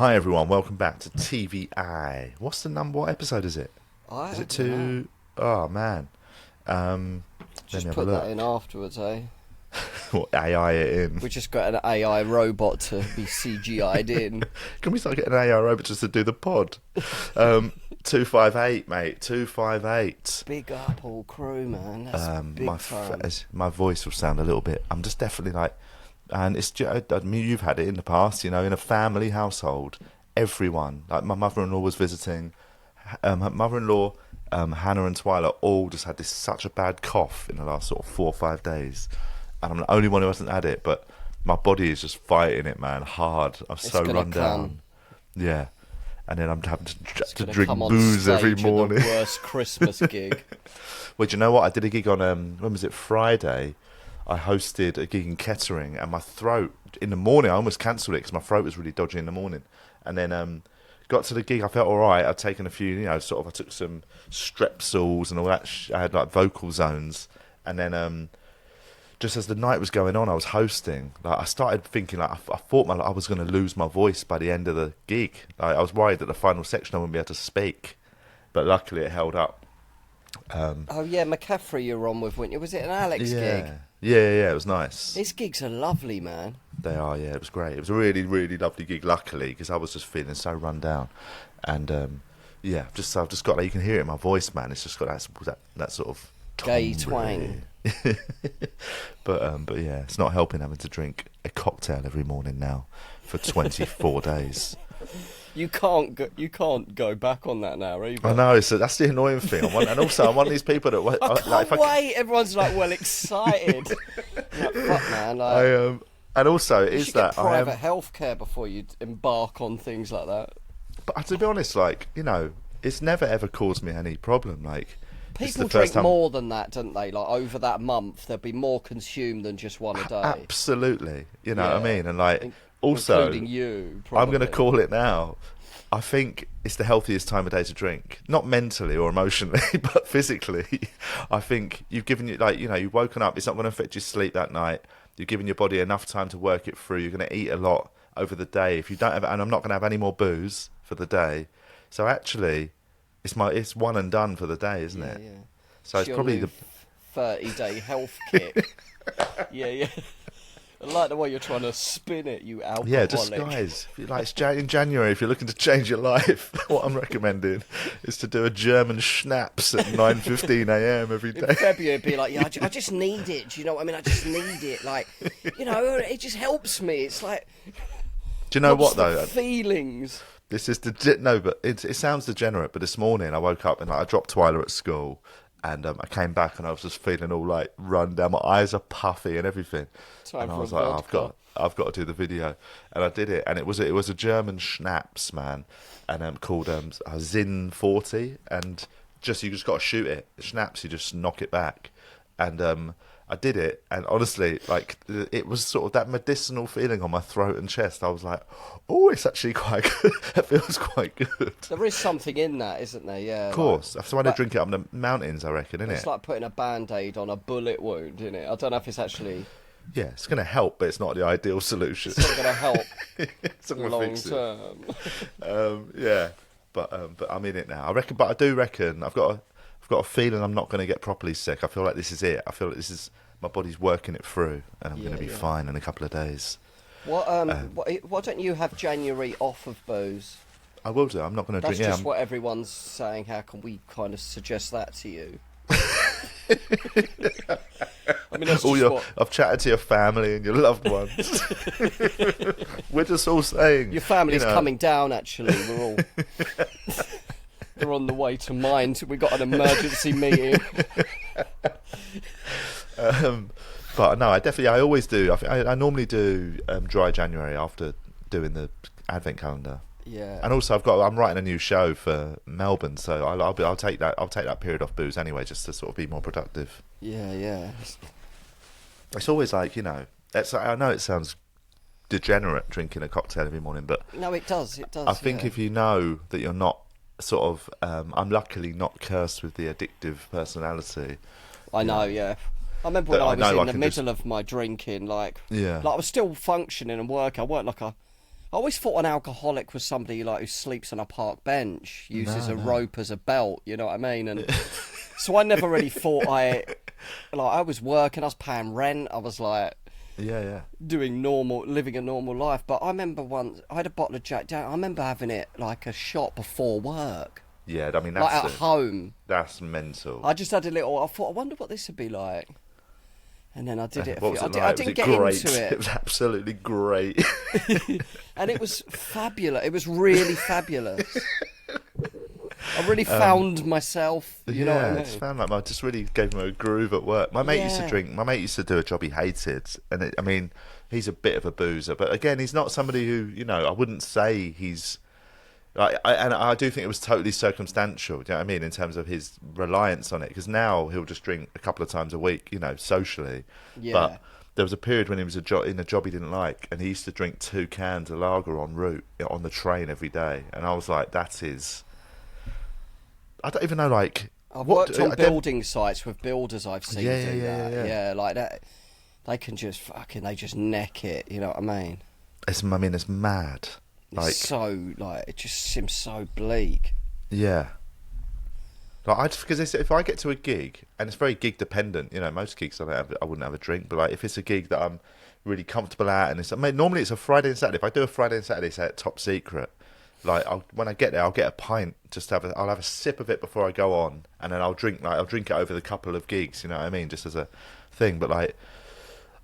Hi everyone, welcome back to TVI. What's the number? What episode is it? Is it two? Oh man. Let Just me have a put that look. in afterwards, eh? What AI it in? We just got an AI robot to be CGI'd in. Can we start getting an AI robot just to do the pod? 258, mate. 258. Big up all crew, man. That's big fun. My voice will sound a little bit. I'm just definitely like, and it's. I mean, you've had it in the past, in a family household. Everyone, like my mother-in-law was visiting. Her mother-in-law, Hannah and Twyla, all just had such a bad cough in the last sort of 4 or 5 days, and I'm the only one who hasn't had it. But my body is just fighting it, man, hard. I'm so run down. Yeah. And then I'm having to drink booze every morning. The worst Christmas gig. Well, do you know what? I did a gig on when was it? Friday. I hosted a gig in Kettering, and my throat in the morning I almost cancelled it because my throat was really dodgy in the morning. And then got to the gig, I felt all right. I'd taken a few, I took some Strepsils and all that. I had like vocal zones, and then just as the night was going on, I was hosting. Like I started thinking, like I thought I was going to lose my voice by the end of the gig. Like, I was worried that the final section I wouldn't be able to speak, but luckily it held up. Oh yeah, McCaffrey you were on with, weren't you? Was it an Alex gig? Yeah, it was nice. These gigs are lovely, man. They are, yeah. It was great. It was a really, really lovely gig. Luckily, because I was just feeling so run down, and I've just got like, you can hear it in my voice, man. It's just got that sort of gay twang. But yeah, it's not helping having to drink a cocktail every morning now for 24 days. You can't go back on that now, either. I know, so that's the annoying thing. And also, I'm one of these people that I can't wait. Everyone's like, well, excited. Like, fuck, man. And also, it you is should that get private healthcare before you embark on things like that. But to be honest, like it's never ever caused me any problem. Like people drink more than that, don't they? Like over that month, there'll be more consumed than just one a day. Absolutely, you know what I mean. And like also, including you, I'm going to call it now. I think it's the healthiest time of day to drink, not mentally or emotionally, but physically. I think you've given you've woken up. It's not going to affect your sleep that night. You're giving your body enough time to work it through. You're going to eat a lot over the day. If you don't have, and I'm not going to have any more booze for the day. So actually, it's one and done for the day, isn't it? Yeah. So it's probably the 30-day health kit. Yeah. I like the way you're trying to spin it, you alcoholic. Yeah, just guys, it's in January, if you're looking to change your life, what I'm recommending is to do a German schnapps at 9:15 a.m. every day. In February, it'd be like, yeah, I just need it. Do you know what I mean? I just need it. Like, it just helps me. It's like, do you know what though? Feelings. This is no, but it sounds degenerate. But this morning I woke up and I dropped Twyla at school. And I came back and I was just feeling all like run down. My eyes are puffy and everything. And I was like, I've got to do the video, and I did it. And it was a German schnapps, man, and called Zin 40. And you just got to shoot it. Schnapps, you just knock it back. And I did it, and honestly, like it was sort of that medicinal feeling on my throat and chest. I was like, oh, it's actually quite good. It feels quite good. There is something in that, isn't there? Yeah. Of course. That's why they drink it up in the mountains, I reckon, isn't it? It's like putting a Band-Aid on a bullet wound, isn't it? I don't know if it's actually... Yeah, it's going to help, but it's not the ideal solution. It's not going to help it's not gonna long fix term. Yeah, but I'm in it now. I do reckon I've got a feeling I'm not going to get properly sick. I feel like this is it. I feel like this is my body's working it through, and I'm going to be fine in a couple of days. Why don't you have January off of booze? I will do. I'm not going to drink. That's just what everyone's saying. How can we kind of suggest that to you? I mean, I've chatted to your family and your loved ones. We're just all saying your family's coming down. Actually, we're all they're on the way to mine. We got an emergency meeting. But no, I always do. I normally do dry January after doing the advent calendar. Yeah. And also I'm writing a new show for Melbourne, so I'll take that period off booze anyway, just to sort of be more productive. Yeah. It's always like, I know it sounds degenerate drinking a cocktail every morning, but no, it does. I think if you know that you're not sort of, I'm luckily not cursed with the addictive personality. I know, yeah. I remember when I was in the middle of my drinking, I was still functioning and working. I worked like a I always thought an alcoholic was somebody like who sleeps on a park bench, uses a rope as a belt. You know what I mean? And so I never really thought I was working, I was paying rent, I was like. Yeah. Living a normal life. But I remember once I had a bottle of Jack Daniels. I remember having it like a shot before work. Yeah, I mean, that's like at home. That's mental. I just had a little. I thought, I wonder what this would be like. And then I did it. What was it like? I didn't get great? into it. It was absolutely great. And it was fabulous. It was really fabulous. I really found myself, you know what I mean? I just found like I just really gave him a groove at work. My mate used to drink. My mate used to do a job he hated, and I mean, he's a bit of a boozer, but again, he's not somebody who, you know, I wouldn't say he's like. And I do think it was totally circumstantial. Do you know what I mean? In terms of his reliance on it, because now he'll just drink a couple of times a week, you know, socially. Yeah. But there was a period when he was in a job he didn't like, and he used to drink 2 cans of lager en route on the train every day, and I was like, that is. I don't even know, like... I've worked on building sites with builders I've seen do that. Yeah, like that. They can just they just neck it, you know what I mean? It's mad. Like, it's so, like, it just seems so bleak. Yeah. Like, because if I get to a gig, and it's very gig dependent, you know, most gigs I wouldn't have a drink, but like if it's a gig that I'm really comfortable at, and normally it's a Friday and Saturday. If I do a Friday and Saturday, say at Top Secret, like when I get there, I'll get a pint, I'll have a sip of it before I go on, and then I'll drink it over the couple of gigs, you know what I mean, just as a thing. But like,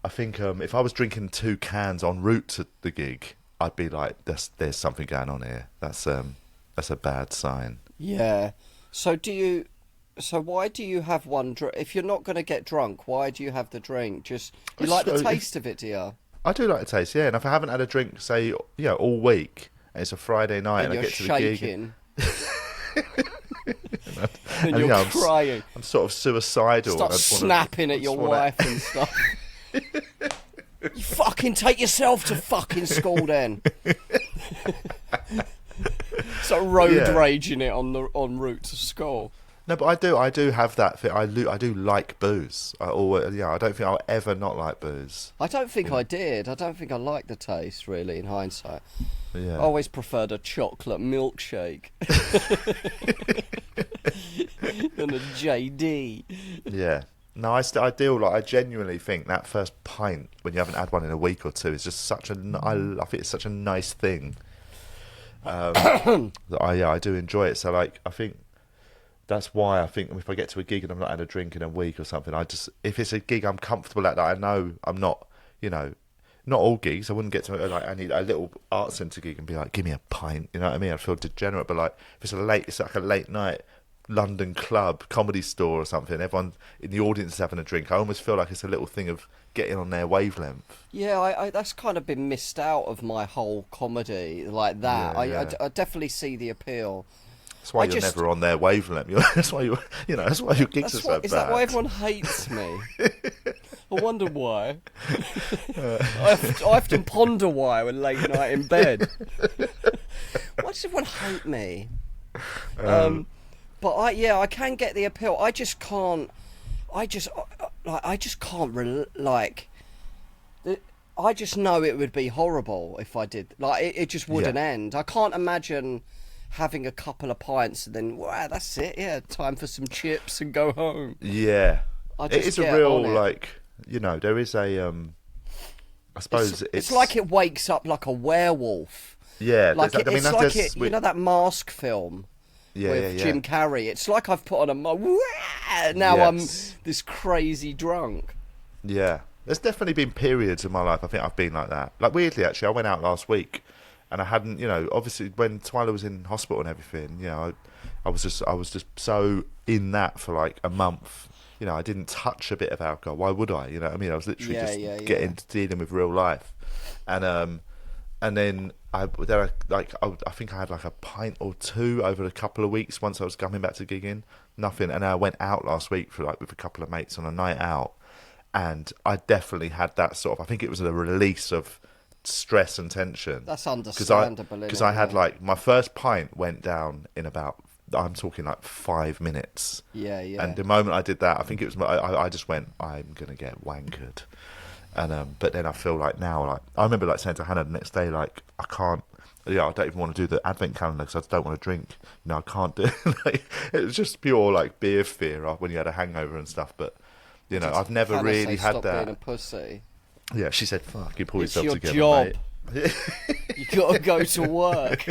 I think if I was drinking 2 cans en route to the gig, I'd be like, there's something going on here. That's a bad sign. Yeah. So why do you have one drink? If you're not going to get drunk, why do you have the drink? Just you like the taste of it, do you? I do like the taste, yeah. And if I haven't had a drink, say, all week. It's a Friday night, and I get to the gig. And you're crying. I'm sort of suicidal. Start snapping at your wife and stuff. You fucking take yourself to fucking school then. Start road raging it en route to school. No, but I do have that thing. I do like booze. I don't think I'll ever not like booze. I don't think I did. I don't think I liked the taste, really, in hindsight. Yeah. I always preferred a chocolate milkshake than a JD. Yeah. No, I genuinely think that first pint, when you haven't had one in a week or two, is just I think it's such a nice thing. That I do enjoy it. So, like, I think that's why I think if I get to a gig and I've not had a drink in a week or something, if it's a gig I'm comfortable at, that I know I'm not, you know, not all gigs. I wouldn't get to like I need a little art centre gig and be like, give me a pint. You know what I mean? I feel degenerate. But like if it's like a late night London club, comedy store or something, everyone in the audience is having a drink, I almost feel like it's a little thing of getting on their wavelength. Yeah, I that's kind of been missed out of my whole comedy like that. Yeah. I definitely see the appeal. That's why you're never on their wavelength. That's why that's why your gigs are so bad. Is that why everyone hates me? I wonder why. I often ponder why when late night in bed. Why does everyone hate me? But I can get the appeal. I just can't. I just can't like. I just know it would be horrible if I did. Like it just wouldn't end. I can't imagine having a couple of pints and then that's it. Yeah, time for some chips and go home. Yeah, it is a real like. You know, there is a. I suppose it's like it wakes up like a werewolf. Yeah, like you know that Mask film. With Jim Carrey. It's like I've put on a now I'm this crazy drunk. Yeah, there's definitely been periods in my life I think I've been like that. Like weirdly, actually, I went out last week, and I hadn't, you know, obviously when Twyla was in hospital and everything, you know, I was just so in that for like a month. You know, I didn't touch a bit of alcohol. Why would I? You know what I mean? I was literally dealing with real life, and then I think I had like a pint or two over a couple of weeks once I was coming back to gigging. Nothing, and I went out last week with a couple of mates on a night out, and I definitely had that sort of. I think it was a release of stress and tension. That's understandable. Because I had like my first pint went down in about. I'm talking like 5 minutes. Yeah. And the moment I did that, I think it was. I just went. I'm gonna get wankered. And but then I feel like now, like I remember like saying to Hannah the next day, like I can't. Yeah, I don't even want to do the advent calendar because I don't want to drink. You know, I can't do it. Like, it was just pure like beer fear when you had a hangover and stuff. But you know, I've never Hannah really say, had stop that. being a pussy. Yeah, she said, "Fuck, you pull It's yourself your together, job. mate." You gotta go to work.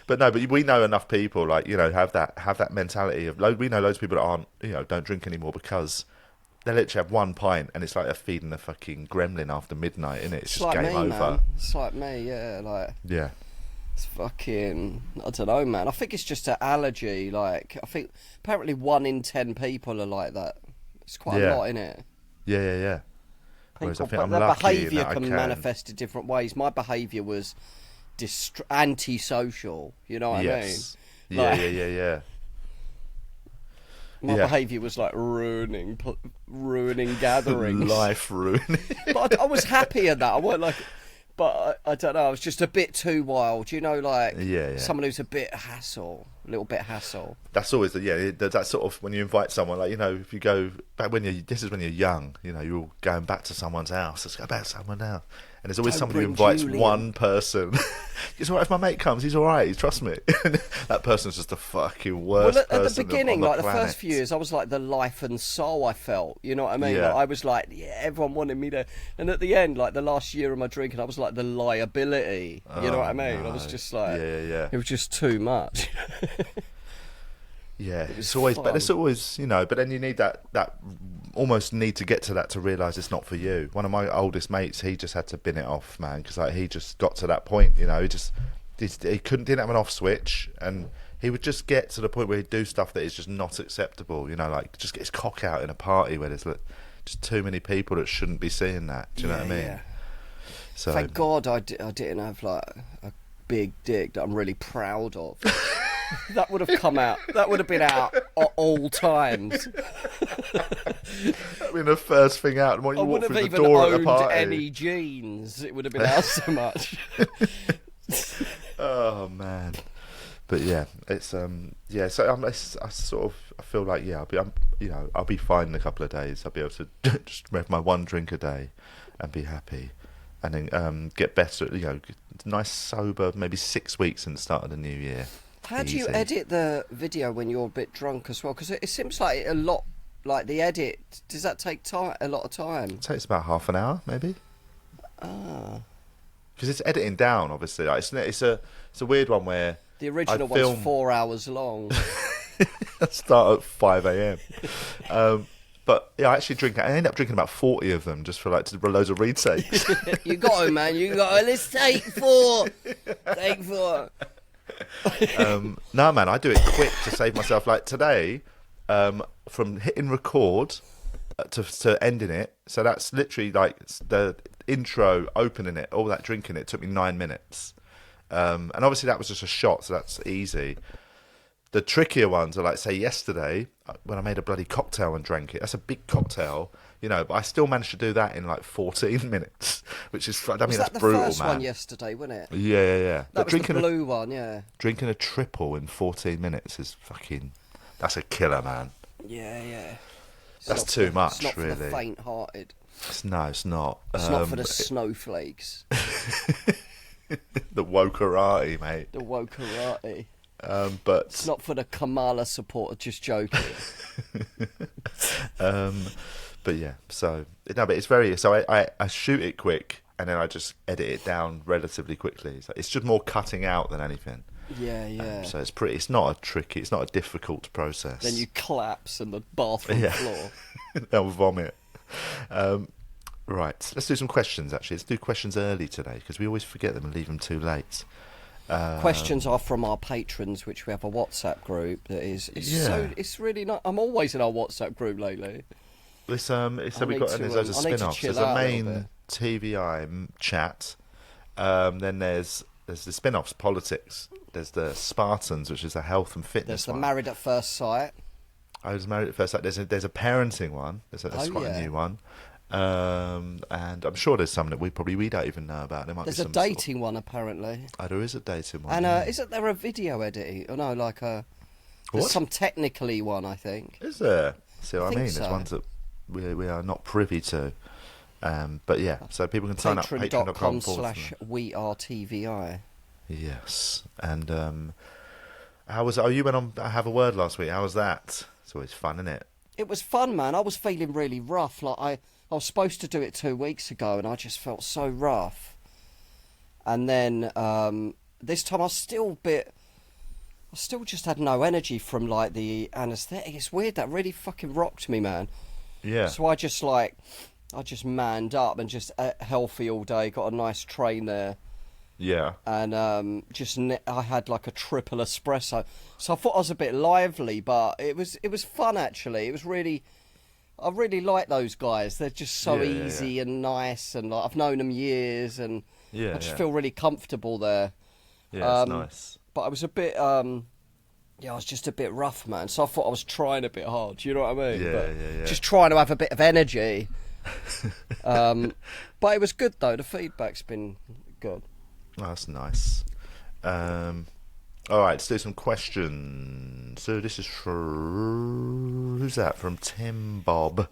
But no, but we know enough people, like, you know, have that mentality of. We know loads of people that aren't, you know, don't drink anymore because they literally have one pint and it's like they're feeding a fucking gremlin after midnight, innit? It's just like game me, over. man. It's like me, yeah. Like, yeah. it's fucking. I don't know, man. I think it's just an allergy. Like, I think apparently 1 in 10 people are like that. It's quite a lot, innit? Yeah. Whereas I think I'm their lucky behaviour in that can I can manifest in different ways. My behaviour was antisocial. You know what I mean? Like, Yeah. My behaviour was like ruining gatherings, life ruining. But I was happy at that. I weren't like, but I don't know. I was just a bit too wild. You know, like someone who's a little bit hassle. That's always that sort of when you invite someone, like, you know, if you go back this is when you're young, you know, you're all going back to someone's house. Let's go back to someone now. And there's always someone who invites Julian. one person. It's all right if my mate comes. He's all right. Trust me. That person's just the fucking worst person. Well, at the beginning, on like the the planet. first few years, I was like the life and soul. I felt, you know what I mean? Yeah. Like, I was like, everyone wanted me to. And at the end, like the last year of my drinking, I was like the liability. You know what I mean? No. I was just like, yeah. It was just too much. Yeah, it's always, but it's always, you know. But then you need that almost need to get to that to realise it's not for you. One of my oldest mates, he just had to bin it off, man, because like he just got to that point, you know. He didn't have an off switch, and he would just get to the point where he'd do stuff that is just not acceptable, you know, like just get his cock out in a party where there's like, just too many people that shouldn't be seeing that. Do you know what I mean? Yeah. So thank God I didn't have like a big dick that I'm really proud of. That would have come out. That would have been out at all times. That'd been the first thing out when you walk through the door at the party. I wouldn't have even owned any jeans. It would have been out so much. Oh man, but yeah, it's So I feel like I'll be fine in a couple of days. I'll be able to just have my one drink a day and be happy, and then get better. You know, nice sober, maybe 6 weeks in the start of the new year. How do you edit the video when you're a bit drunk as well? Because it seems like a lot. Like the edit, does that take time? A lot of time? It takes about half an hour, maybe. Ah. Because it's editing down, obviously. Like, it's a weird one where the original one's 4 hours long. I start at 5 a.m. But yeah, I end up drinking about 40 of them just for like loads of retakes. You got it, man. You got it. Let's take 4. Take 4. No, man, I do it quick to save myself. Like today, from hitting record to ending it, so that's literally like the intro, opening it, all that drinking it took me 9 minutes. And obviously that was just a shot, so that's easy. The trickier ones are like, say, yesterday when I made a bloody cocktail and drank it. That's a big cocktail, you know, but I still managed to do that in like 14 minutes, which is, I mean, that's brutal, man. Was that the first one yesterday, wasn't it? Yeah. That was the blue one, yeah. Drinking a triple in 14 minutes is that's a killer, man. Yeah. That's too much, it's not really. For the faint-hearted. It's not. It's not for the snowflakes. The wokerati, mate. The wokerati. But it's not for the Kamala supporter. Just joking. But yeah, so no, but it's very. So I shoot it quick and then I just edit it down relatively quickly. So it's just more cutting out than anything. Yeah. So it's pretty. It's not a difficult process. Then you collapse on the bathroom floor. They'll vomit. Right, let's do some questions. Actually, let's do questions early today because we always forget them and leave them too late. Questions are from our patrons, which we have a WhatsApp group that is. It's really not. I'm always in our WhatsApp group lately. So we've got there's loads of spin-offs. There's a main TVI chat. Then there's the spin-offs, politics. There's the Spartans, which is a health and fitness. There's the one. Married at First Sight. I was married at first sight. There's a parenting one. That's quite a new one. And I'm sure there's some that we don't even know about. There's a dating one apparently. Oh, there is a dating one. And isn't there a video editing? Oh no, there's some technically one, I think. Is there? See what I mean? So. There's ones that we are not privy to. But yeah, so people can sign up patreon.com/WeAreTVI. Yes, and how was it? Oh, you went on Have a Word last week. How was that? It's always fun, isn't it? It was fun, man. I was feeling really rough. Like I was supposed to do it 2 weeks ago, and I just felt so rough. And then this time I still just had no energy from like the anaesthetic. It's weird. That really fucking rocked me, man. Yeah. So I just manned up and just ate healthy all day. Got a nice train there. Yeah. And I had like a triple espresso. So I thought I was a bit lively, but it was fun actually. It was really, I really like those guys. They're just so easy and nice, and like I've known them years, and I just feel really comfortable there. Yeah, it's nice. But I was a bit, I was just a bit rough, man. So I thought I was trying a bit hard. Do you know what I mean? Yeah. Just trying to have a bit of energy. But it was good though. The feedback's been good. Oh, that's nice. All right, let's do some questions. So this is who's that? From Tim Bob.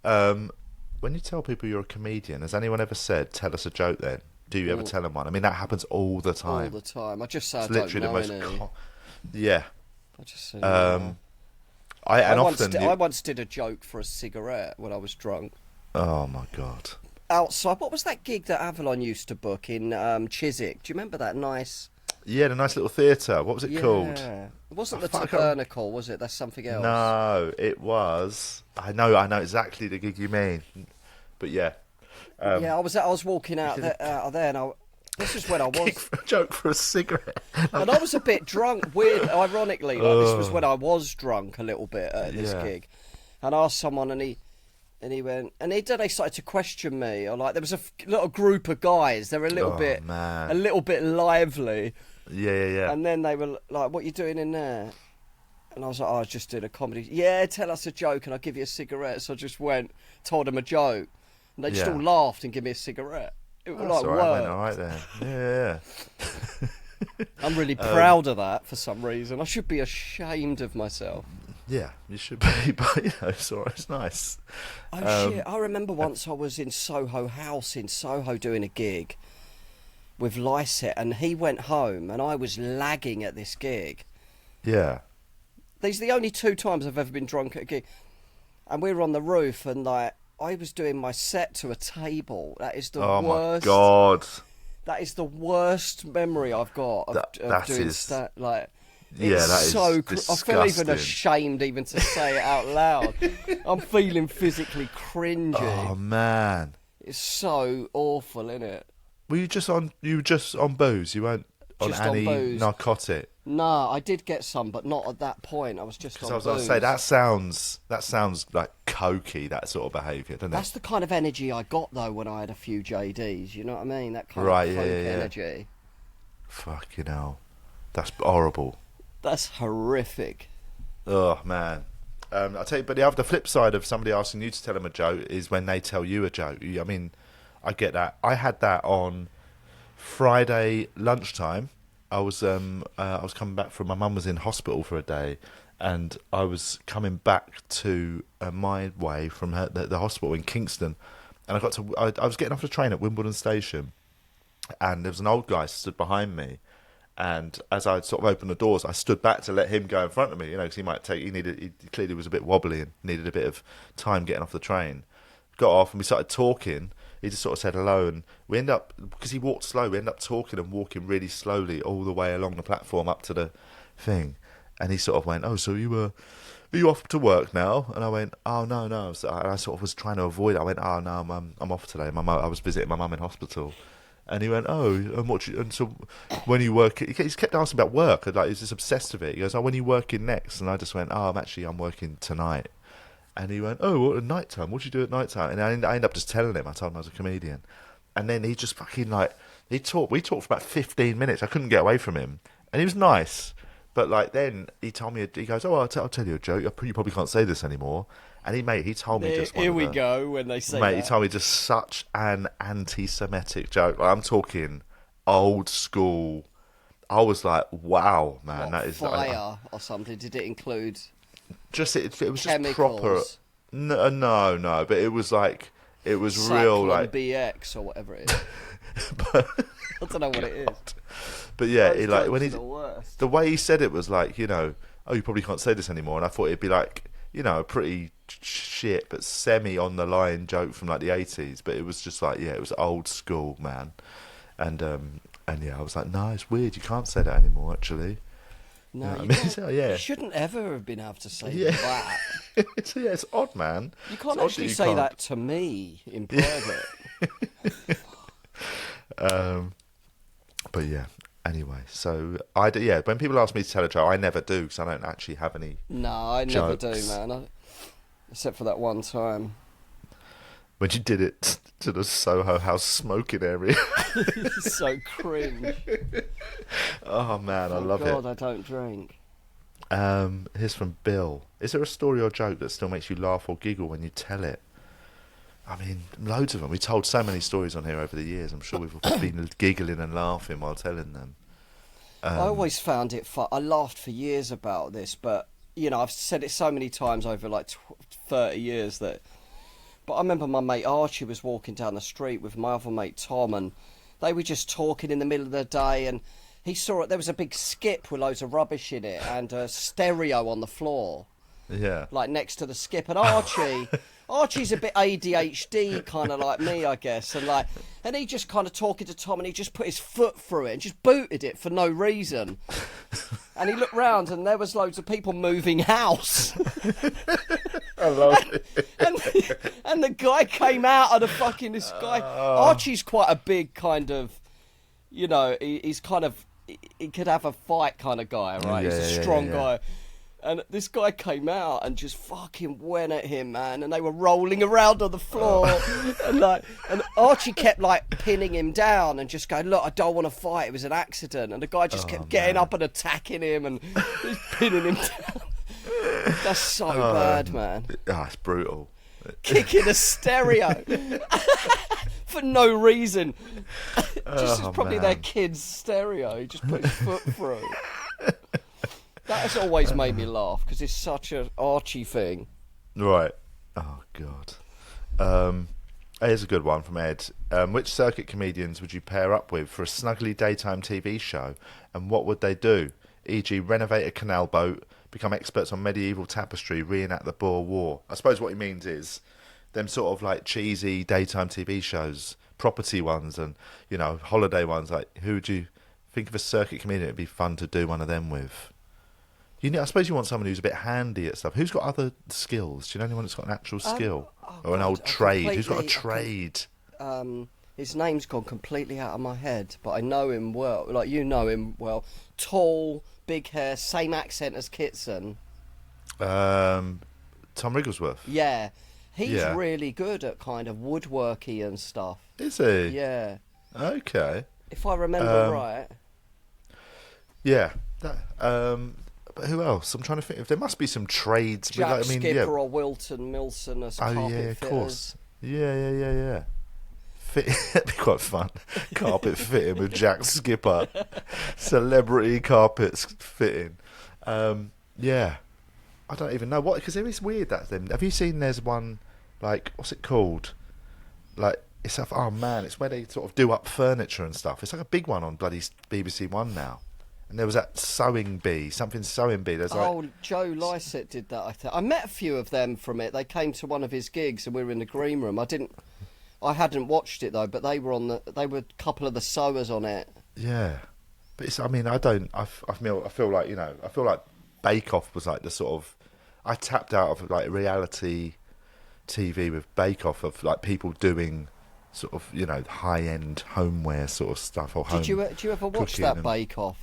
When you tell people you're a comedian, has anyone ever said, "Tell us a joke"? Then do you ever tell them one? I mean, that happens all the time. All the time. I just say it's I literally don't know the most. any. Yeah. I just say. I once did a joke for a cigarette when I was drunk. Oh my god. Outside, what was that gig that Avalon used to book in Chiswick? Do you remember that nice? Yeah, the nice little theatre. What was it called? It wasn't the Tabernacle, was it? That's something else. No, it was. I know exactly the gig you mean. But yeah. I was walking out of there, and this is when I was a joke for a cigarette, and I was a bit drunk. Weird, ironically, this was when I was drunk a little bit at this gig, and I asked someone, and he went, and they started to question me. Or like there was a little group of guys. They were a little bit lively. Yeah. And then they were like, "What are you doing in there?" And I was like, "Oh, I was just doing a comedy." Yeah, tell us a joke, and I'll give you a cigarette. So I just told them a joke, and they just all laughed and gave me a cigarette. It was like, went all right then. Yeah. I'm really proud of that for some reason. I should be ashamed of myself. Yeah, you should be, but it's all right. It's nice. Oh shit! I remember once I was in Soho House in Soho doing a gig with Lyset, and he went home, and I was lagging at this gig. Yeah. These are the only 2 times I've ever been drunk at a gig, and we were on the roof, and like I was doing my set to a table. That is the worst. Oh my god! That is the worst memory I've got of doing like. Yeah, that is so disgusting. I feel even ashamed even to say it out loud. I'm feeling physically cringy. Oh man, it's so awful, isn't it? Were you just on booze? You weren't on any narcotic? No, I did get some, but not at that point. I was just on booze. I was going to say that sounds like cokey, that sort of behaviour, doesn't it? That's the kind of energy I got though when I had a few JDs. You know what I mean? That kind of coke energy. Fucking hell, that's horrible. That's horrific. Oh man, I'll tell you. But the flip side of somebody asking you to tell them a joke is when they tell you a joke. I mean, I get that. I had that on Friday lunchtime. I was coming back from, my mum was in hospital for a day, and I was coming back to my way from the hospital in Kingston, and I was getting off the train at Wimbledon Station, and there was an old guy stood behind me. And as I sort of opened the doors, I stood back to let him go in front of me, because he clearly was a bit wobbly and needed a bit of time getting off the train. Got off and we started talking. He just sort of said hello, and we end up, because he walked slow, we end up talking and walking really slowly all the way along the platform up to the thing. And he sort of went, "Oh, so are you off to work now?" And I went, "Oh, no." So I sort of was trying to avoid it. I went, "Oh, no, I'm off today. I was visiting my mum in hospital." And he went, "Oh, and so when you work," he kept asking about work. Like, he's just obsessed with it. He goes, "Oh, when are you working next?" And I just went, "Oh, I'm working tonight." And he went, "Oh, what, at night time? What do you do at night time?" And I ended up just telling him. I told him I was a comedian. And then he just fucking we talked for about 15 minutes. I couldn't get away from him. And he was nice. But like then he told me, he goes, "Oh, I'll tell you a joke. You probably can't say this anymore." And he told me just here we go when they say that. He told me just such an anti-Semitic joke. Like, I'm talking old school. I was like, "Wow, man, that is fire or something." Did it include? Just it was chemicals? just proper. No, but it was like it was real Cyclone like BX or whatever it is. but, I don't know what it is. but yeah, Those it, like when jokes he are the worst. the way he said it was like, oh, you probably can't say this anymore, and I thought it'd be like, a pretty shit but semi on the line joke from like the 80s, but it was just like, yeah, it was old school, man. And yeah, I was like, no, it's weird, you can't say that anymore, actually. No, You know you, what I mean? So, yeah. you shouldn't ever have been able to say Yeah. that. Yeah, it's odd, man. You can't It's odd actually you say can't. that to me in private. But yeah, anyway, so yeah, when people ask me to tell a joke, I never do, because I don't actually have any No, I never jokes. do, man. Except for that one time. When you did it to the Soho House smoking area. It's so cringe. Oh man, I love God, it. I don't drink. Here's from Bill. Is there a story or joke that still makes you laugh or giggle when you tell it? I mean, loads of them. We told so many stories on here over the years. I'm sure we've been giggling and laughing while telling them. I always found it fun. I laughed for years about this, but, I've said it so many times over like 30 years that... But I remember my mate Archie was walking down the street with my other mate Tom, and they were just talking in the middle of the day, and he saw it. There was a big skip with loads of rubbish in it and a stereo on the floor. Yeah. Like next to the skip, and Archie's a bit ADHD kind of like me, I guess, and he just kind of talking to Tom, and he just put his foot through it and just booted it for no reason. And he looked round, and there was loads of people moving house. I love it. And the guy came out of the fucking... This guy... Archie's quite a big kind of... he's kind of... He could have a fight kind of guy, right? Yeah, He's a yeah, strong yeah. guy. And this guy came out and just fucking went at him, man. And they were rolling around on the floor. And Archie kept, pinning him down and just going, look, I don't want to fight. It was an accident. And the guy just kept getting up and attacking him and just pinning him down. That's so bad, man. It's brutal. Kicking a stereo for no reason. Just it's probably their kid's stereo. He just put his foot through. That has always made me laugh because it's such an Archie thing. Right. Oh, God. Here's a good one from Ed. Which circuit comedians would you pair up with for a snuggly daytime TV show, and what would they do? E.g., renovate a canal boat, become experts on medieval tapestry, reenact the Boer War. I suppose what he means is them sort of like cheesy daytime TV shows, property ones and, holiday ones. Like, who would you think of a circuit comedian it'd be fun to do one of them with? I suppose you want someone who's a bit handy at stuff. Who's got other skills? Do you know anyone that's got an actual skill? Or an old trade? Who's got a trade? His name's gone completely out of my head, but I know him well. Like, you know him well. Tall, big hair, same accent as Kitson. Tom Wrigglesworth. Yeah. He's really good at kind of woodworky and stuff. Is he? Yeah. Okay. If I remember right. Yeah. But who else? I'm trying to think. If there must be some trades. Jack Skipper or Wilton Milson as carpet yeah, of fitters. course. Yeah. It'd be quite fun. Carpet fitting with Jack Skipper. Celebrity carpets fitting. Yeah. I don't even know what, because there is weird that thing. Have you seen? There's one what's it called? It's it's where they sort of do up furniture and stuff. It's like a big one on bloody BBC One now. And there was that sewing bee. There's Joe Lycett did that, I think. I met a few of them from it. They came to one of his gigs and we were in the green room. I hadn't watched it though, but they were a couple of the sewers on it. Yeah. But I feel like Bake Off was like the sort of, I tapped out of like reality TV with Bake Off of like people doing sort of, high-end homeware sort of stuff or home. Did you ever watch that Bake Off?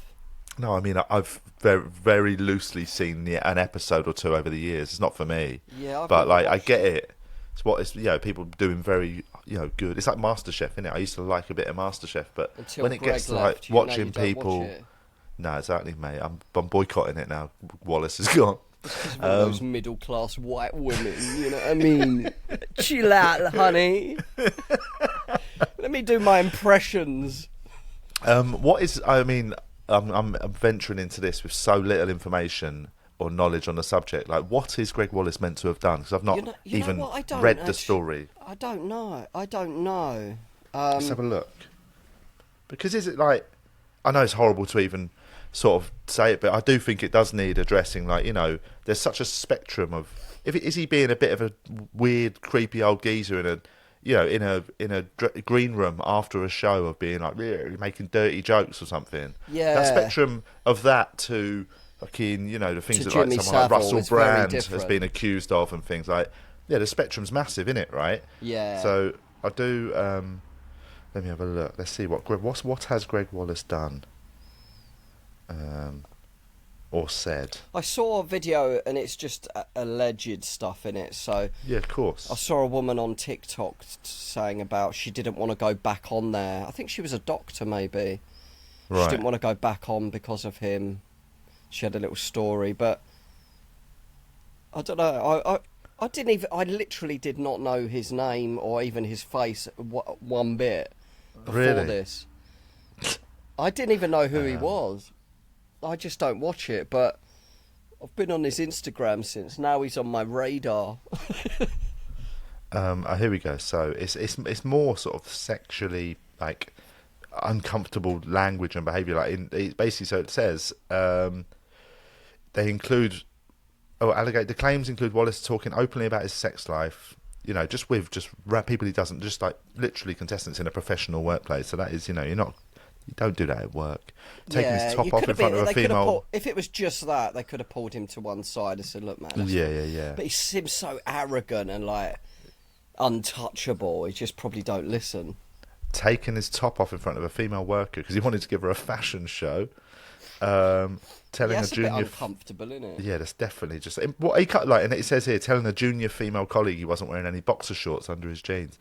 No, I've very, very loosely seen an episode or two over the years. It's not for me. Yeah, but I get it. It's people doing very, good. It's like MasterChef, isn't it? I used to like a bit of MasterChef, but until when it Greg gets to left, watching you don't people, watch it. No, exactly, mate. I'm boycotting it now. Wallace is gone. It's one of those middle class white women. You know what I mean? Chill out, honey. Let me do my impressions. I'm venturing into this with so little information. or knowledge on the subject. Like, what is Greg Wallace meant to have done? Because I've not You know even what? I don't read actually, the story. I don't know. I don't know. Let's have a look. Because is it like, I know it's horrible to even sort of say it, but I do think it does need addressing. Like, you know, there's such a spectrum of, is he being a bit of a weird, creepy old geezer in a, you know, in a green room after a show of being like, yeah, making dirty jokes or something. Yeah. That spectrum of that to fucking, you know, the things To that like Jimmy someone like Savile Russell is very Brand has different. been accused of and things like, yeah, the spectrum's massive, isn't it, right? Yeah. So I do. Let me have a look. Let's see what has Greg Wallace done, or said. I saw a video and it's just alleged stuff in it. So Yeah, of course. I saw a woman on TikTok saying about she didn't want to go back on there. I think she was a doctor, maybe. Right. She didn't want to go back on because of him. She had a little story, but I don't know. I didn't even. I literally did not know his name or even his face one bit before Really? this. I didn't even know who he was. I just don't watch it, but I've been on his Instagram since. Now he's on my radar. Here we go. So it's more sort of sexually like uncomfortable language and behaviour. Like basically, so it says they include. The claims include Wallace talking openly about his sex life. You know, just people he doesn't, just like literally contestants in a professional workplace. So that is, you know, you don't do that at work. Taking his top off in front of a female. If it was just that, they could have pulled him to one side and said, "Look, man." Yeah. But he seems so arrogant and like untouchable. He just probably don't listen. Taking his top off in front of a female worker because he wanted to give her a fashion show. Telling That's a junior, a bit uncomfortable, isn't it? Yeah, that's definitely just what he cut. Like, and it says here, telling a junior female colleague he wasn't wearing any boxer shorts under his jeans.